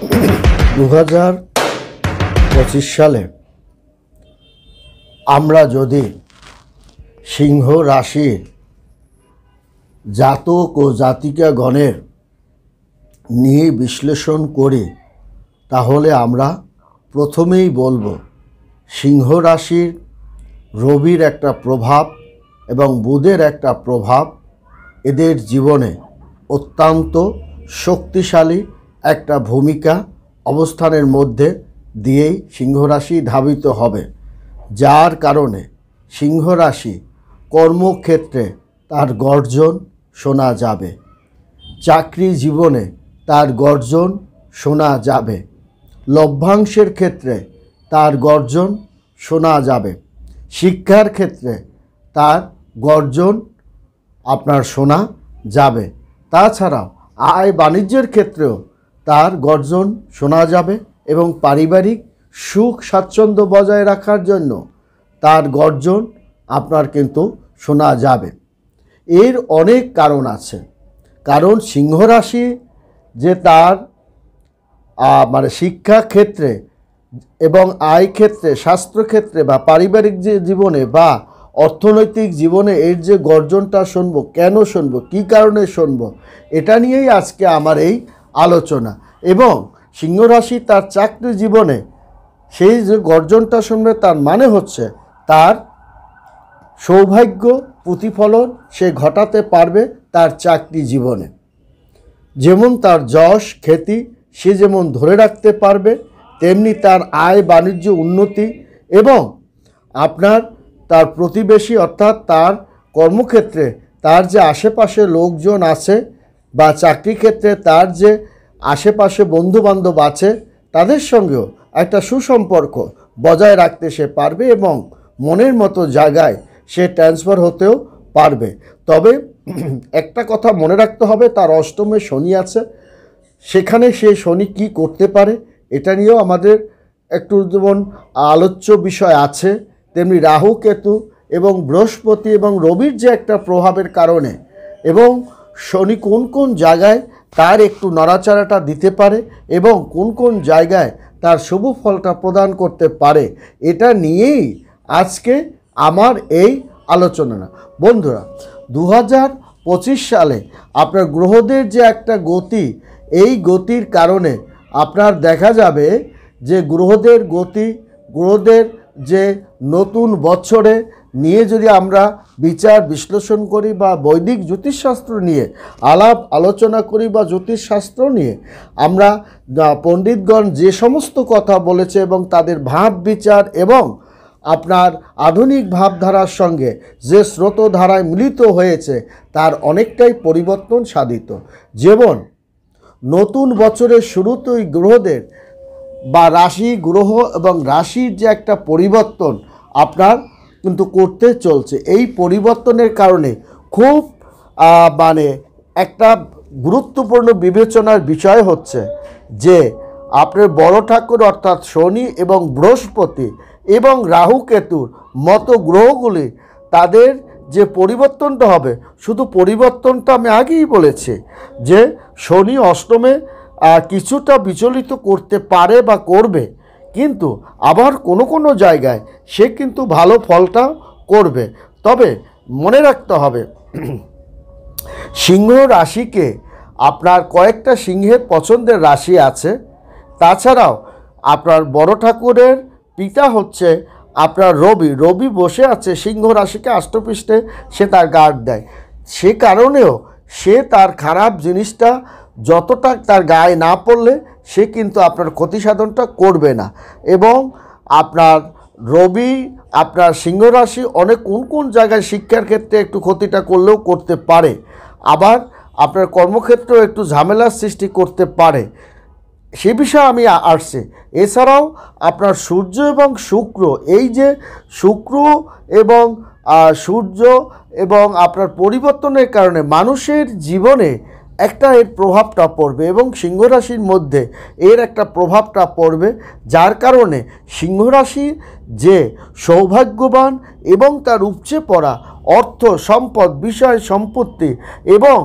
2025 সালে আমরা যদি সিংহ রাশির জাতক ও জাতিকাগণের নিয়ে বিশ্লেষণ করি, তাহলে আমরা প্রথমেই বলবো সিংহ রাশির রবির একটা প্রভাব এবং বুধের একটা প্রভাব এদের জীবনে অত্যন্ত শক্তিশালী একটা ভূমিকা অবস্থানের মধ্যে দিয়েই সিংহ রাশি ধাবিত হবে, যার কারণে সিংহ রাশি কর্মক্ষেত্রে তার গর্জন শোনা যাবে, চাকরি জীবনে তার গর্জন শোনা যাবে, লভ্যাংশের ক্ষেত্রে তার গর্জন শোনা যাবে, শিক্ষার ক্ষেত্রে তার গর্জন আপনার শোনা যাবে। তাছাড়াও আয় বাণিজ্যের ক্ষেত্রেও তার গর্জন শোনা যাবে এবং পারিবারিক সুখ স্বাচ্ছন্দ্য বজায় রাখার জন্য তার গর্জন আপনার কিন্তু শোনা যাবে। এর অনেক কারণ আছে, কারণ সিংহ রাশি যে তার শিক্ষা ক্ষেত্রে এবং আয় ক্ষেত্রে, স্বাস্থ্যক্ষেত্রে বা পারিবারিক যে জীবনে বা অর্থনৈতিক জীবনে এর যে গর্জনটা শুনবো, কেন শুনবো, কী কারণে শুনবো, এটা নিয়েই আজকে আমার এই আলোচনা। এবং সিংহ রাশি তার চাকরি জীবনে সেই যে গর্জনটা শুনবে, তার মানে হচ্ছে তার সৌভাগ্য প্রতিফলন সে ঘটাতে পারবে তার চাকরি জীবনে। যেমন তার যশ খ্যাতি সে যেমন ধরে রাখতে পারবে, তেমনি তার আয় বাণিজ্য উন্নতি এবং আপনার তার প্রতিবেশী অর্থাৎ তার কর্মক্ষেত্রে তার যে আশেপাশে লোকজন আছে বা চাকরি ক্ষেত্রে তার যে আশেপাশে বন্ধুবান্ধব আছে তাদের সঙ্গেও একটা সুসম্পর্ক বজায় রাখতে সে পারবে এবং মনের মতো জায়গায় সে ট্রান্সফার হতেও পারবে। তবে একটা কথা মনে রাখতে হবে, তার অষ্টমে শনি আছে, সেখানে সে শনি কি করতে পারে এটা নিয়েও আমাদের একটু যেমন আলোচ্য বিষয় আছে, তেমনি রাহু কেতু এবং বৃহস্পতি এবং রবির যে একটা প্রভাবের কারণে এবং শনি কোন কোন জায়গায় তার একটু নড়াচড়াটা দিতে পারে এবং কোন কোন জায়গায় তার শুভ ফলটা প্রদান করতে পারে, এটা নিয়েই আজকে আমার এই আলোচনা। বন্ধুরা, 2025 সালে আপনার গ্রহদের যে একটা গতি, এই গতির কারণে আপনার দেখা যাবে যে গ্রহদের গতি, গ্রহদের যে নতুন বছরে নিয়ে যদি আমরা বিচার বিশ্লেষণ করি বা বৈদিক জ্যোতিষশাস্ত্র নিয়ে আলাপ আলোচনা করি বা জ্যোতিষশাস্ত্র নিয়ে আমরা পণ্ডিতগণ যে সমস্ত কথা বলেছে এবং তাদের ভাব বিচার এবং আপনার আধুনিক ভাবধারার সঙ্গে যে স্রোতধারায় মিলিত হয়েছে তার অনেকটাই পরিবর্তন সাধিত। যেমন নতুন বছরের শুরুতেই গ্রহদের বা রাশি গ্রহ এবং রাশির যে একটা পরিবর্তন আপনার কিন্তু করতে চলছে, এই পরিবর্তনের কারণে খুব একটা গুরুত্বপূর্ণ বিবেচনার বিষয় হচ্ছে যে আপনার বড় ঠাকুর অর্থাৎ শনি এবং বৃহস্পতি এবং রাহু কেতুর মতো গ্রহগুলি তাদের যে পরিবর্তনটা হবে, শুধু পরিবর্তনটা আমি আগেই বলেছি যে শনি অষ্টমে কিছুটা বিচলিত করতে পারে বা করবে, কিন্তু আবার কোনো কোনো জায়গায় সে কিন্তু ভালো ফলটা করবে। তবে মনে রাখতে হবে সিংহ রাশিকে আপনার কয়েকটা সিংহের পছন্দের রাশি আছে। তাছাড়াও আপনার বড় ঠাকুরের পিতা হচ্ছে আপনার রবি বসে আছে সিংহ রাশিকে আষ্টপৃষ্ঠে, সে তার গার্ড দেয়, সে কারণেও সে তার খারাপ জিনিসটা যতটা তার গায়ে না পড়লে সে কিন্তু আপনার ক্ষতি সাধনটা করবে না। এবং আপনার রবি আপনার সিংহ রাশি অনেক কোন কোন জায়গায় শিক্ষার ক্ষেত্রে একটু ক্ষতিটা করলেও করতে পারে, আবার আপনার কর্মক্ষেত্রেও একটু ঝামেলার সৃষ্টি করতে পারে, সে বিষয়ে আমি আসছি। এছাড়াও আপনার সূর্য এবং শুক্র, এই যে শুক্র এবং সূর্য এবং আপনার পরিবর্তনের কারণে মানুষের জীবনে একটা এর প্রভাবটা পড়বে এবং সিংহ রাশির মধ্যে এর একটা প্রভাবটা পড়বে, যার কারণে সিংহ রাশি যে সৌভাগ্যবান এবং তার উপচে পড়া অর্থ সম্পদ বিষয় সম্পত্তি এবং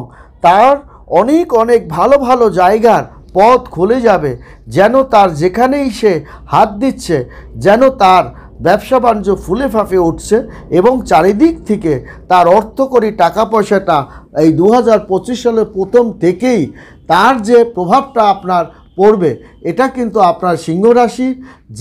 তার অনেক অনেক ভালো ভালো জায়গার পথ খুলে যাবে, যেন তার যেখানেই সে হাত দিচ্ছে যেন তার ব্যবসা বাণিজ্য ফুলে ফাঁপে উঠছে এবং চারিদিক থেকে তার অর্থকরী টাকা পয়সাটা এই 2025 সালের প্রথম থেকেই তার যে প্রভাবটা আপনার পড়বে, এটা কিন্তু আপনার সিংহ রাশি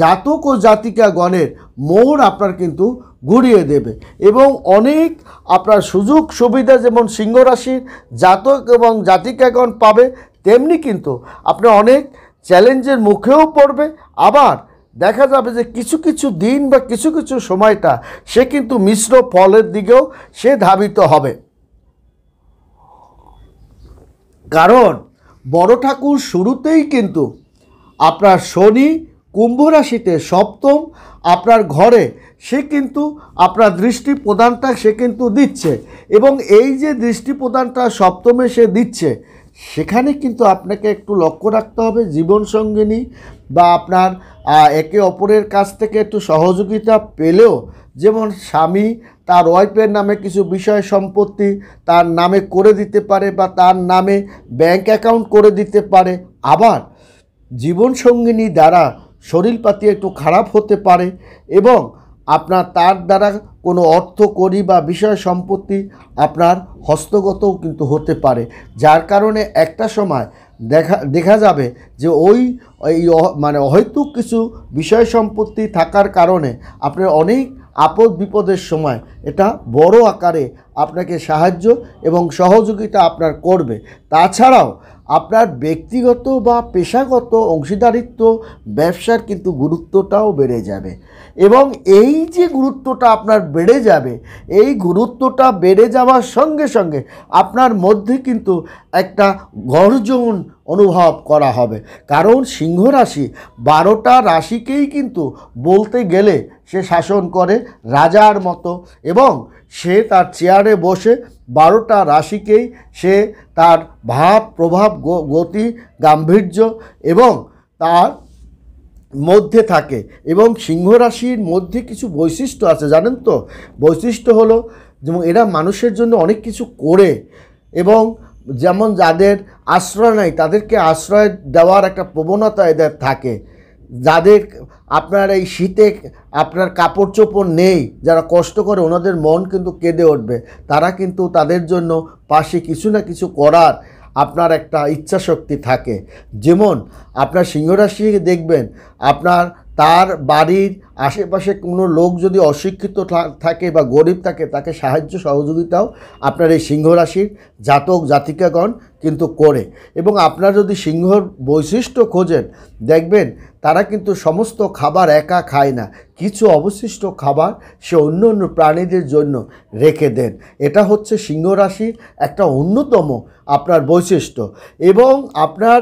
জাতক ও জাতিকাগণের মোড় আপনার কিন্তু ঘুরিয়ে দেবে এবং অনেক আপনার সুযোগ সুবিধা যেমন সিংহ রাশির জাতক এবং জাতিকাগণ পাবে, তেমনি কিন্তু আপনি অনেক চ্যালেঞ্জের মুখেও পড়বে। আবার দেখা যাবে যে কিছু কিছু দিন বা কিছু কিছু সময়টা সে কিন্তু মিশ্র ফলের দিকেও সে ধাবিত হবে। কারণ বড় ঠাকুর শুরুতেই কিন্তু আপনার শনি কুম্ভ রাশিতে সপ্তম আপনার ঘরে সে কিন্তু আপনার দৃষ্টি প্রদানটা সে কিন্তু দিচ্ছে এবং এই যে দৃষ্টি প্রদানটা সপ্তমে সে দিচ্ছে, সেখানে কিন্তু আপনাকে একটু লক্ষ্য রাখতে হবে জীবনসঙ্গিনী বা আপনার একে অপরের কাছ থেকে একটু সহযোগিতা পেলেও, যেমন স্বামী তার ওয়াইফের নামে কিছু বিষয় সম্পত্তি তার নামে করে দিতে পারে বা তার নামে ব্যাংক অ্যাকাউন্ট করে দিতে পারে। আবার জীবনসঙ্গিনী দ্বারা শরীরপাতি একটু খারাপ হতে পারে এবং আপনার তার দ্বারা কোনো অর্থকরী বা বিষয় সম্পত্তি আপনার হস্তগতও কিন্তু হতে পারে, যার কারণে একটা সময় দেখা যাবে যে মানে অহেতুক কিছু বিষয় সম্পত্তি থাকার কারণে আপনার অনেক আপদ বিপদের সময় এটা বড় আকারে আপনাকে সাহায্য এবং সহযোগিতা আপনার করবে। তাছাড়াও আপনার ব্যক্তিগত বা পেশাগত অংশীদারিত্ব ব্যবসার কিন্তু গুরুত্বটাও বেড়ে যাবে এবং এই যে গুরুত্বটা আপনার বেড়ে যাবে, এই গুরুত্বটা বেড়ে যাওয়ার সঙ্গে সঙ্গে আপনার মধ্যে কিন্তু একটা গর্জন অনুভব করা হবে। কারণ সিংহ রাশি 12টা রাশিকেই কিন্তু বলতে গেলে সে শাসন করে রাজার মতো এবং সে তার চেয়ারে বসে 12টা রাশিকেই সে তার ভাব প্রভাব গতি গাম্ভীর্য এবং তার মধ্যে থাকে। এবং সিংহ রাশির মধ্যে কিছু বৈশিষ্ট্য আছে জানেন তো, বৈশিষ্ট্য হলো যেমন এরা মানুষের জন্য অনেক কিছু করে এবং যেমন যাদের আশ্রয় নেই তাদেরকে আশ্রয় দেওয়ার একটা প্রবণতা এদের থাকে, যাদের আপনার এই শীতে আপনার কাপড় চোপড় নেই যারা কষ্ট করে ওনাদের মন কিন্তু কেঁদে উঠবে, তারা কিন্তু তাদের জন্য পাশে কিছু না কিছু করার আপনার একটা ইচ্ছাশক্তি থাকে। যেমন আপনার সিংহ রাশি দেখবেন আপনার তার বাড়ির আশেপাশে কোনো লোক যদি অশিক্ষিত থাকে বা গরিব থাকে তাকে সাহায্য সহযোগিতাও আপনার এই সিংহ রাশির জাতক জাতিকাগণ কিন্তু করে। এবং আপনার যদি সিংহর বৈশিষ্ট্য খোঁজেন দেখবেন তারা কিন্তু সমস্ত খাবার একা খায় না, কিছু অবশিষ্ট খাবার সে অন্য অন্য প্রাণীদের জন্য রেখে দেন। এটা হচ্ছে সিংহ রাশির একটা অন্যতম আপনার বৈশিষ্ট্য। এবং আপনার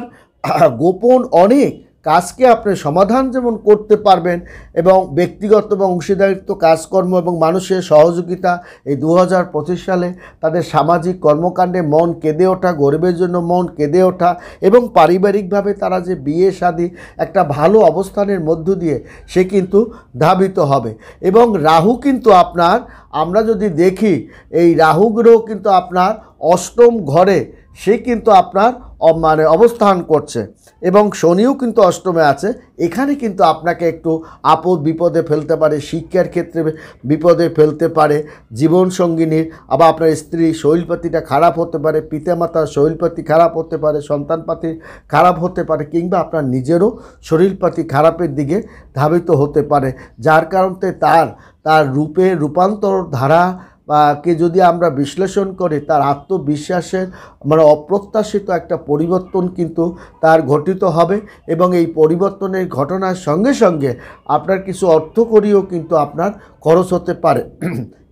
গোপন অনেক কাজকে আপনি সমাধান যেমন করতে পারবেন এবং ব্যক্তিগত এবং অংশীদারিত্ব কাজকর্ম এবং মানুষের সহযোগিতা এই 2025 সালে তাদের সামাজিক কর্মকাণ্ডে মন কেঁদে ওঠা, গরিবের জন্য মন কেঁদে ওঠা এবং পারিবারিকভাবে তারা যে বিয়ে শাদী একটা ভালো অবস্থানের মধ্য দিয়ে সে কিন্তু ধাবিত হবে। এবং রাহু কিন্তু আপনার আমরা যদি দেখি এই রাহু গ্রহ কিন্তু আপনার অষ্টম ঘরে সে কিন্তু আপনার মানে অবস্থান করছে এবং শনিও কিন্তু অষ্টমে আছে। এখানে কিন্তু আপনাকে একটু আপদ বিপদে ফেলতে পারে, শিক্ষার ক্ষেত্রে বিপদে ফেলতে পারে, জীবনসঙ্গিনীর আবার আপনার স্ত্রী শরীরপাতিটা খারাপ হতে পারে, পিতামাতার শরীরপাতি খারাপ হতে পারে, সন্তানপাতি খারাপ হতে পারে কিংবা আপনার নিজেরও শরীরপাতি খারাপের দিকে ধাবিত হতে পারে, যার কারণে তার রূপে রূপান্তর ধারা কে যদি আমরা বিশ্লেষণ করি তার আত্মবিশ্বাসের মানে অপ্রত্যাশিত একটা পরিবর্তন কিন্তু তার ঘটিত হবে এবং এই পরিবর্তনের ঘটনার সঙ্গে সঙ্গে আপনার কিছু অর্থকরীও কিন্তু আপনার খরচ হতে পারে,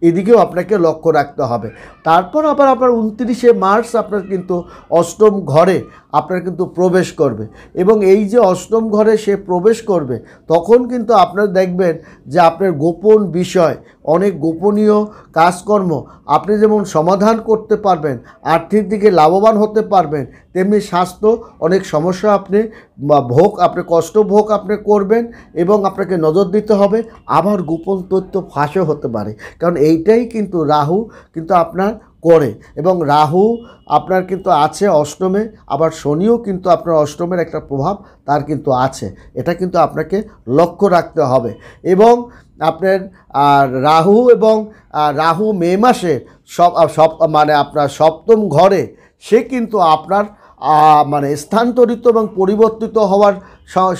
এদিকেও আপনাকে লক্ষ্য রাখতে হবে। তারপর আবার আপনার 29শে মার্চ আপনার কিন্তু অষ্টম ঘরে আপনার কিন্তু প্রবেশ করবে এবং এই যে অষ্টম ঘরে সে প্রবেশ করবে তখন কিন্তু আপনারা দেখবেন যে আপনার গোপন বিষয় অনেক গোপনীয় কাজকর্ম আপনি যেমন সমাধান করতে পারবেন, আর্থিক দিকে লাভবান হতে পারবেন, তেমনি স্বাস্থ্য অনেক সমস্যা আপনি কষ্ট ভোগ আপনি করবেন এবং আপনাকে নজর দিতে হবে। আবার গোপন তথ্য ফাঁসও হতে পারে, কারণ এইটাই কিন্তু রাহু কিন্তু আপনার করে। এবং রাহু আপনার কিন্তু আছে অষ্টমে, আবার শনিও কিন্তু আপনার অষ্টমের একটা প্রভাব তার কিন্তু আছে। এটা কিন্তু আপনাকে লক্ষ্য রাখতে হবে। এবং আপনার রাহু এবং রাহু মে মাসে সব মানে আপনার সপ্তম ঘরে সে কিন্তু আপনার মানে স্থানান্তরিত এবং পরিবর্তিত হওয়ার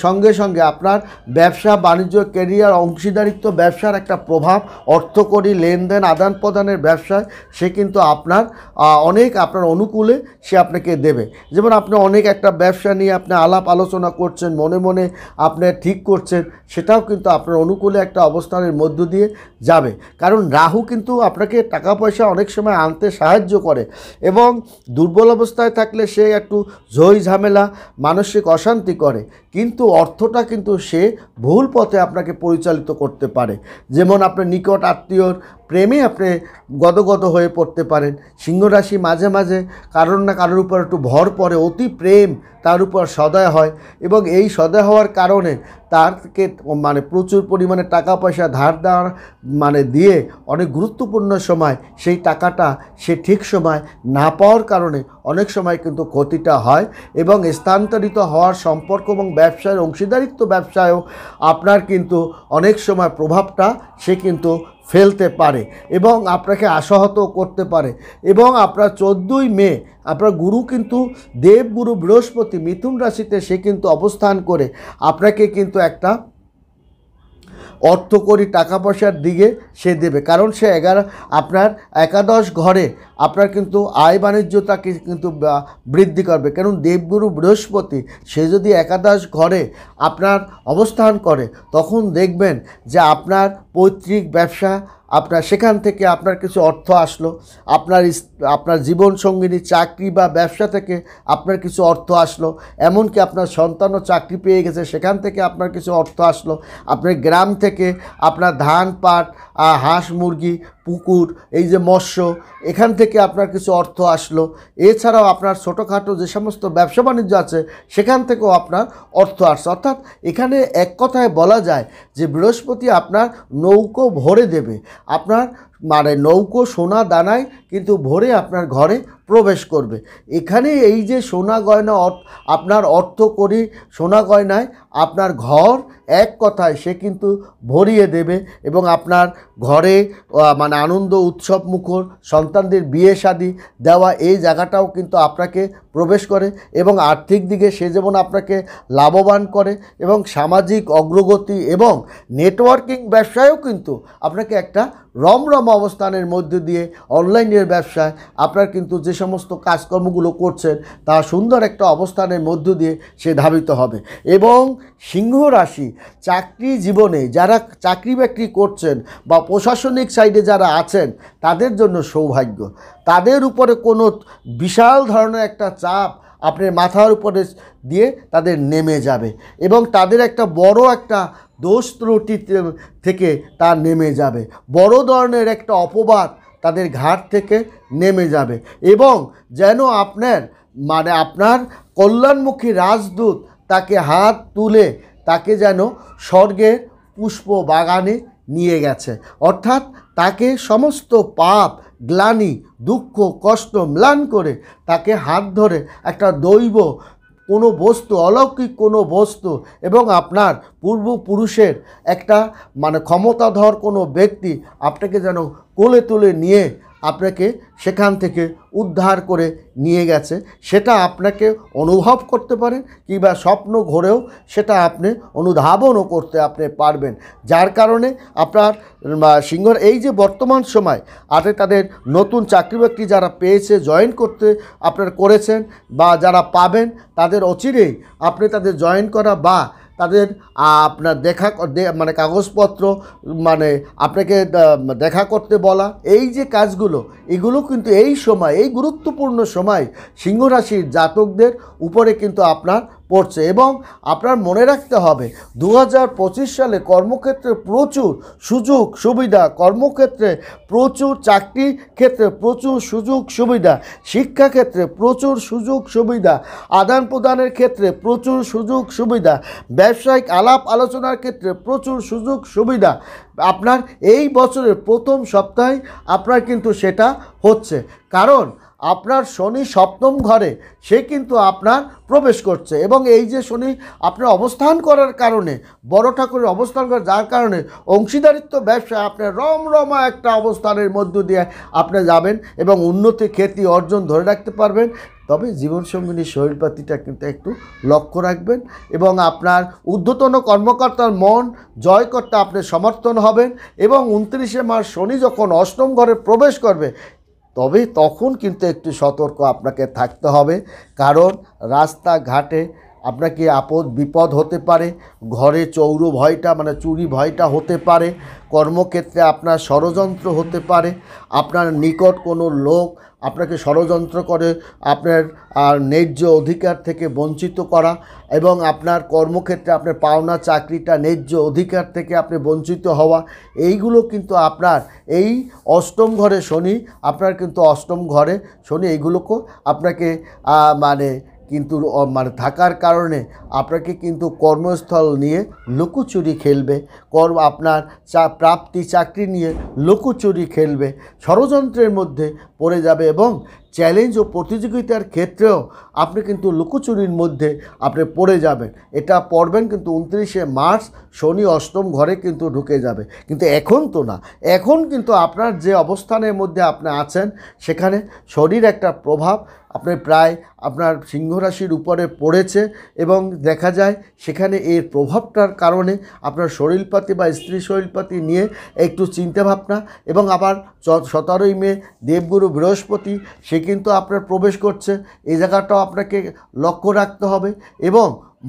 সঙ্গে সঙ্গে আপনার ব্যবসা বাণিজ্য ক্যারিয়ার অংশীদারিত্ব ব্যবসার একটা প্রভাব, অর্থকরী লেনদেন আদান প্রদানের ব্যবসায় সে কিন্তু আপনার অনেক আপনার অনুকূলে সে আপনাকে দেবে। যেমন আপনি অনেক একটা ব্যবসা নিয়ে আপনি আলাপ আলোচনা করছেন, মনে মনে আপনি ঠিক করছেন, সেটাও কিন্তু আপনার অনুকূলে একটা অবস্থানের মধ্য দিয়ে যাবে। কারণ রাহু কিন্তু আপনাকে টাকা পয়সা অনেক সময় আনতে সাহায্য করে, এবং দুর্বল অবস্থায় থাকলে সে একটু ঝই ঝামেলা মানসিক অশান্তি করে, কিন্তু অর্থটা কিন্তু সে ভুল পথে আপনাকে পরিচালিত করতে পারে। যেমন আপনার নিকট আত্মীয়র প্রেমে আপনি গদগদ হয়ে পড়তে পারেন। সিংহ রাশি মাঝে মাঝে কারোর না কারোর উপর একটু ভর পড়ে, অতি প্রেম তার উপর সদয় হয়, এবং এই সদয় হওয়ার কারণে তারকে মানে প্রচুর পরিমাণে টাকা পয়সা ধার দেওয়ার মানে দিয়ে অনেক গুরুত্বপূর্ণ সময় সেই টাকাটা সে ঠিক সময় না পাওয়ার কারণে অনেক সময় কিন্তু ক্ষতিটা হয়। এবং স্থানান্তরিত হওয়ার সম্পর্ক এবং ব্যবসায় অংশীদারিত্ব ব্যবসায়ও আপনার কিন্তু অনেক সময় প্রভাবটা সে কিন্তু ফেলতে পারে এবং আপনাকে আশাহত করতে পারে। এবং আপনার 14ই মে আপনার গুরু কিন্তু দেবগুরু বৃহস্পতি মিথুন রাশিতে সে কিন্তু অবস্থান করে আপনাকে কিন্তু একটা অর্থকরী টাকা পয়সার দিকে সে দেবে। কারণ সে আপনার একাদশ ঘরে আপনার কিন্তু আয় বাণিজ্যতাকে কিন্তু বৃদ্ধি করবে। কারণ দেবগুরু বৃহস্পতি সে যদি একাদশ ঘরে আপনার অবস্থান করে, তখন দেখবেন যে আপনার পৈতৃক ব্যবসা আপনার সেখান থেকে আপনার কিছু অর্থ আসলো, আপনার জীবনসঙ্গিনী চাকরি বা ব্যবসা থেকে আপনার কিছু অর্থ আসলো, এমনকি আপনার সন্তানও চাকরি পেয়ে গেছে, সেখান থেকে আপনার কিছু অর্থ আসলো, আপনার গ্রাম থেকে আপনার ধান পাট হাঁস মুরগি পুকুর এই যে মৎস্য এখান থেকে আপনার কিছু অর্থ আসলো। এছাড়াও আপনার ছোটোখাটো যে সমস্ত ব্যবসা বাণিজ্য আছে সেখান থেকেও আপনার অর্থ আসছে। অর্থাৎ এখানে এক কথায় বলা যায় যে বৃহস্পতি আপনার নৌকো ভরে দেবে, আপনার মানে নৌকো সোনা দানায় কিন্তু ভরে আপনার ঘরে প্রবেশ করবে। এখানে এই যে সোনা গয়না আপনার অর্থ করি সোনা গয়নায় আপনার ঘর এক কথায় সে কিন্তু ভরিয়ে দেবে, এবং আপনার ঘরে মানে আনন্দ উৎসব মুখর সন্তানদের বিয়ে শাদী দেওয়া এই জায়গাটাও কিন্তু আপনাকে প্রবেশ করে, এবং আর্থিক দিকে সে যেমন আপনাকে লাভবান করে, এবং সামাজিক অগ্রগতি এবং নেটওয়ার্কিং ব্যবসায়ও কিন্তু আপনাকে একটা রমরম অবস্থানের মধ্যে দিয়ে অনলাইনের ব্যবসায় আপনার কিন্তু যে সমস্ত কাজকর্মগুলো করছেন তা সুন্দর একটা অবস্থানের মধ্য দিয়ে সে ধাবিত হবে। এবং সিংহ রাশি চাকরি জীবনে যারা চাকরি বাকরি করছেন বা প্রশাসনিক সাইডে যারা আছেন তাদের জন্য সৌভাগ্য, তাদের উপরে কোনো বিশাল ধরনের একটা চাপ আপনার মাথার উপরে দিয়ে তাদের নেমে যাবে, এবং তাদের একটা বড় একটা দোষ ত্রুটি থেকে তা নেমে যাবে, বড় ধরনের একটা অপবাদ তাদের ঘাট থেকে নেমে যাবে, এবং যেন আপনার কল্যাণমুখী রাজদূত তাকে হাত তুলে তাকে যেন স্বর্গের পুষ্প বাগানে নিয়ে গেছে। অর্থাৎ তাকে সমস্ত পাপ গ্লানি দুঃখ কষ্ট ম্লান করে তাকে হাত ধরে একটা দৈব কোনো বস্তু অলৌকিক কোনো বস্তু এবং আপনার পূর্বপুরুষের একটা মানে ক্ষমতাধর কোনো ব্যক্তি আপনাকে যেন কোলে তুলে নিয়ে আপনাকে সেখান থেকে উদ্ধার করে নিয়ে গেছে, সেটা আপনাকে অনুভব করতে পারেন কিংবা স্বপ্ন ঘোরেও সেটা আপনি অনুধাবনও করতে আপনি পারবেন। যার কারণে আপনার সিংহর এই যে বর্তমান সময় তাদের নতুন চাকরি বাকরি যারা পেয়েছে জয়েন করতে আপনার করেছেন বা যারা পাবেন তাদের অচিরেই আপনি তাদের জয়েন করা বা তাদের আপনার মানে কাগজপত্র মানে আপনাকে দেখা করতে বলা এই যে কাজগুলো এগুলো কিন্তু এই সময় এই গুরুত্বপূর্ণ সময় সিংহ রাশির জাতকদের উপরে কিন্তু আপনার পড়ছে। এবং আপনার মনে রাখতে হবে 2025 সালে কর্মক্ষেত্রে প্রচুর সুযোগ সুবিধা, কর্মক্ষেত্রে প্রচুর, চাকরি ক্ষেত্রে প্রচুর সুযোগ সুবিধা, শিক্ষাক্ষেত্রে প্রচুর সুযোগ সুবিধা, আদান প্রদানের ক্ষেত্রে প্রচুর সুযোগ সুবিধা, ব্যবসায়িক আলাপ আলোচনার ক্ষেত্রে প্রচুর সুযোগ সুবিধা আপনার এই বছরের প্রথম সপ্তাহে আপনার কিন্তু সেটা হচ্ছে। কারণ আপনার শনি সপ্তম ঘরে সে কিন্তু আপনার প্রবেশ করছে, এবং এই যে শনি আপনার অবস্থান করার কারণে, বড় ঠাকুরের অবস্থান করার যার কারণে অংশীদারিত্ব ব্যবসায় আপনার রমরমা একটা অবস্থানের মধ্য দিয়ে আপনি যাবেন এবং উন্নতি খ্যাতি অর্জন ধরে রাখতে পারবেন। তবে জীবনসঙ্গিনীর শরীরপাতিটা কিন্তু একটু লক্ষ্য রাখবেন, এবং আপনার ঊর্ধ্বতন কর্মকর্তার মন জয় করতে আপনি সমর্থন হবেন। এবং 29শে মার্চ শনি যখন অষ্টম ঘরে প্রবেশ করবে, তবে তখন কিন্তু একটু সতর্ক আপনাকে থাকতে হবে। কারণ রাস্তাঘাটে আপনাকে আপদ বিপদ হতে পারে, ঘরে চৌর ভয়টা মানে চুরি ভয়টা হতে পারে, কর্মক্ষেত্রে আপনার ষড়যন্ত্র হতে পারে, আপনার নিকট কোনো লোক আপনাকে ষড়যন্ত্র করে আপনার ন্যায্য অধিকার থেকে বঞ্চিত করা, এবং আপনার কর্মক্ষেত্রে আপনার পাওনা চাকরিটা ন্যায্য অধিকার থেকে আপনি বঞ্চিত হওয়া, এইগুলো কিন্তু আপনার এই অষ্টম ঘরে শনি, আপনার কিন্তু অষ্টম ঘরে শনি এইগুলোকেও আপনাকে কিন্তু থাকার কারণে আপনাকে কিন্তু কর্মস্থল নিয়ে লুকোচুরি খেলবে, আপনার প্রাপ্তি চাকরি নিয়ে লুকোচুরি খেলবে, ষড়যন্ত্রের মধ্যে পড়ে যাবে, এবং চ্যালেঞ্জ ও প্রতিযোগিতার ক্ষেত্রেও আপনি কিন্তু লুকোচুরির মধ্যে আপনি পড়ে যাবেন। এটা পড়বেন কিন্তু 29শে মার্চ শনি অষ্টম ঘরে কিন্তু ঢুকে যাবে। কিন্তু এখন তো না, এখন কিন্তু আপনার যে অবস্থানের মধ্যে আপনি আছেন সেখানে শনির একটা প্রভাব আপনি প্রায় আপনার সিংহ রাশির উপরে পড়েছে, এবং দেখা যায় সেখানে এর প্রভাবটার কারণে আপনার শরীরপাতি বা স্ত্রী শরীরপাতি নিয়ে একটু চিন্তাভাবনা, এবং আবার 17ই মে দেবগুরু বৃহস্পতি সে কিন্তু আপনার প্রবেশ করছে, এই জায়গাটাও আপনাকে লক্ষ্য রাখতে হবে। এবং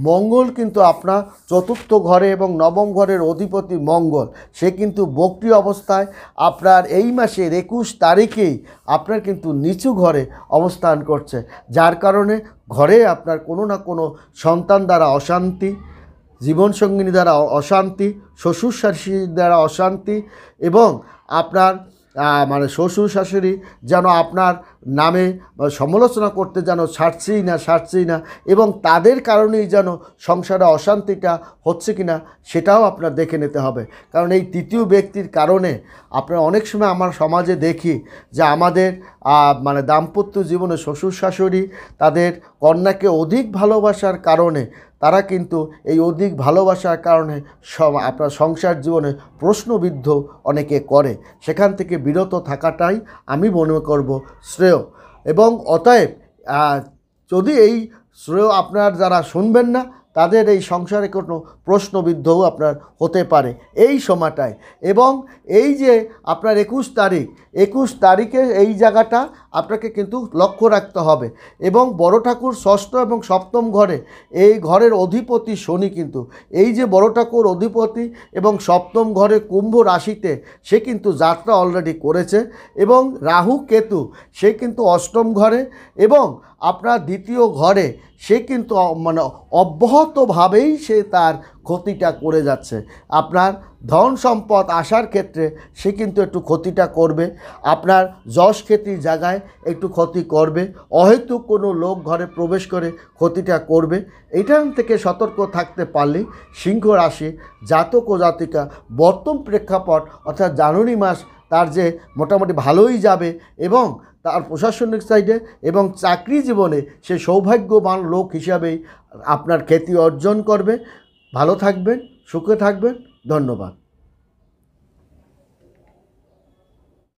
মঙ্গল কিন্তু আপনার চতুর্থ ঘরে এবং নবম ঘরের অধিপতি মঙ্গল সে কিন্তু বক্রি অবস্থায় আপনার এই মাসের 21 তারিখেই আপনার কিন্তু নিচু ঘরে অবস্থান করছে, যার কারণে ঘরে আপনার কোনো না কোনো সন্তান দ্বারা অশান্তি, জীবনসঙ্গিনী দ্বারা অশান্তি, শ্বশুর শাশুড়ির দ্বারা অশান্তি, এবং আপনার শ্বশুর শাশুড়ি যেন আপনার নামে সমালোচনা করতে যেন ছাড়ছেই না, এবং তাদের কারণেই যেন সংসারে অশান্তিটা হচ্ছে কিনা সেটাও আপনার দেখে নিতে হবে। কারণ এই তৃতীয় ব্যক্তির কারণে আপনার অনেক সময় আমার সমাজে দেখি যে আমাদের দাম্পত্য জীবনে শ্বশুর শাশুড়ি তাদের কন্যাকে অধিক ভালোবাসার কারণে তারা কিন্তু এই অধিক ভালোবাসার কারণে আপনার সংসার জীবনে প্রশ্নবিদ্ধ অনেকে করে, সেখান থেকে বিরত থাকাটাই আমি মনে করব শ্রেয়। এবং অতএব যদি এই শ্রেয় আপনার যারা শুনবেন না তাদের এই সংসারে কোনো প্রশ্নবিদ্ধও আপনার হতে পারে এই সময়টায়। এবং এই যে আপনার 21 তারিখে এই জায়গাটা আপনাকে কিন্তু লক্ষ্য রাখতে হবে। এবং বড় ঠাকুর ষষ্ঠ এবং সপ্তম ঘরে, এই ঘরের অধিপতি শনি কিন্তু এই যে বড় ঠাকুর অধিপতি এবং সপ্তম ঘরে কুম্ভ রাশিতে সে কিন্তু যাত্রা অলরেডি করেছে, এবং রাহু কেতু সে কিন্তু অষ্টম ঘরে এবং আপনার দ্বিতীয় ঘরে সে কিন্তু অব্যাহতভাবেই সে তার ক্ষতিটা করে যাচ্ছে। আপনার ধন সম্পদ আসার ক্ষেত্রে সে কিন্তু একটু ক্ষতিটা করবে, আপনার যশ খ্যাতির জায়গায় একটু ক্ষতি করবে, অহেতুক কোনো লোক ঘরে প্রবেশ করে ক্ষতিটা করবে। এইখান থেকে সতর্ক থাকতে পারলেই সিংহ রাশি জাতক ও জাতিকা বর্তমান প্রেক্ষাপট অর্থাৎ জানুয়ারি মাস তার যে মোটামুটি ভালোই যাবে, এবং তার প্রশাসনিক সাইডে এবং চাকরি জীবনে সে সৌভাগ্যবান লোক হিসাবেই আপনার খ্যাতি অর্জন করবে। ভালো থাকবেন, সুখে থাকবেন, ধন্যবাদ।